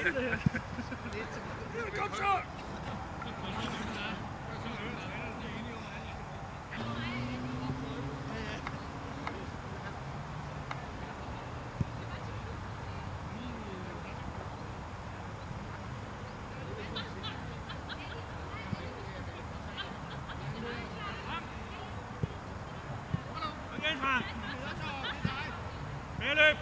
Kom så! Medløb!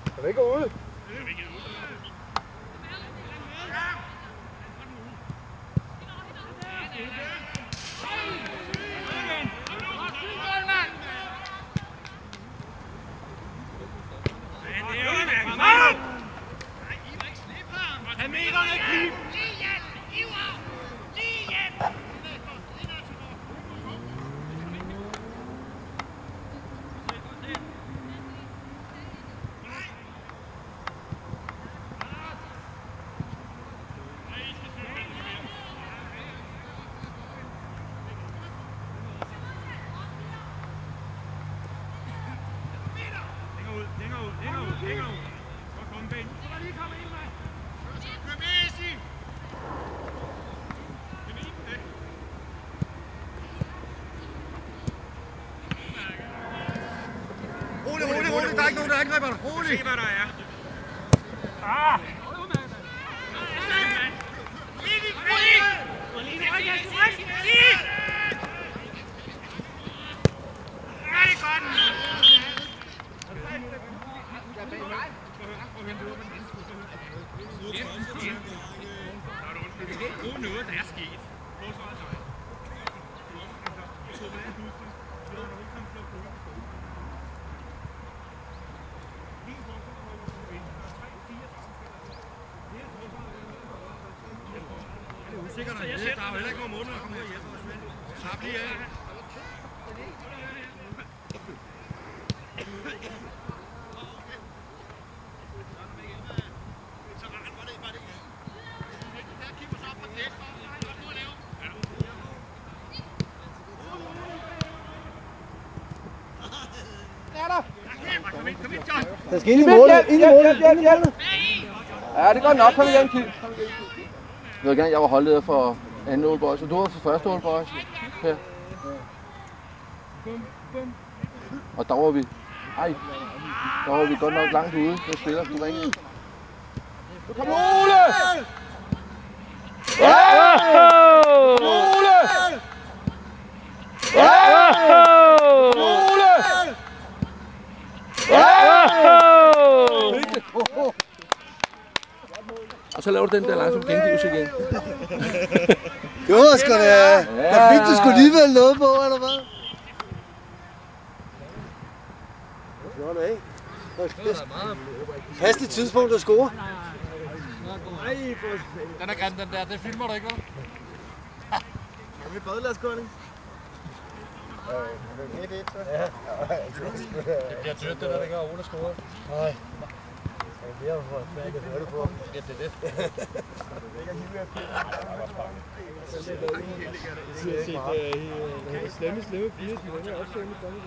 Kan du ikke gå ud? Rolig, der er ikke nogen, der angriber dig. Rolig. Se, hvad der er. Ah! Noget, der er sket. Sikkert, der er jo heller ikke nogen måneder at komme ud og hjælpe os med. Slap lige af. Der skal ind i målet. Ind i målet. Ja, det går nok. Kom igen, Kim. Jeg vil gerne, jeg var holdleder for anden Old Boys, og du var for første Old Boys. Her. Og der var vi. Der var vi godt nok langt ude. Der spiller du ringe. Nu kommer Ole! Ole! Ole! Og så laver du den der langsomt gengivelse igen. Det var sgu da. Der fik du sgu alligevel noget på, eller hvad? Passende tidspunkt at score. Den er grim, den der. Det filmer du ikke, vel? Er vi badladskåring? Ja. Det bliver dyrt, det der, der gør Ole score. Nej. Det er for smækket hørte på. Ja, det er det. Slemme piger, som er opstået med kongen.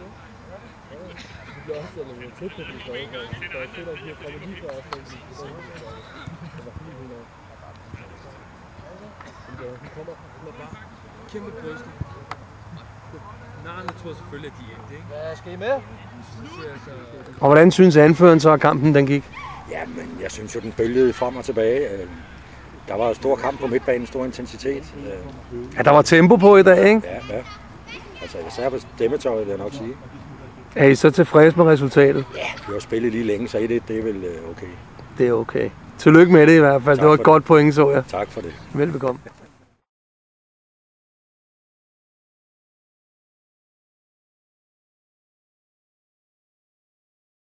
Det bliver også lidt tæt på de fløje, der er tæt, at de kommer lige fra opståelsen. Det var 400. Hun kommer bare kæmpe bryster. Narne tror selvfølgelig, at de endte, ikke? Hvad skal I med? Og hvordan synes anføreren så, at kampen den gik? Jamen, jeg synes jo, den bølgede frem og tilbage. Der var en stor kamp på midtbanen, stor intensitet. Ja, der var tempo på i dag, ikke? Ja. Altså, især på stemmetøjet, vil jeg nok sige. Er I så tilfredse med resultatet? Ja, vi har spillet lige længe, så 1-1, det er vel okay. Det er okay. Tillykke med det i hvert fald. Det var et godt point, så jeg. Tak for det. Velbekomme.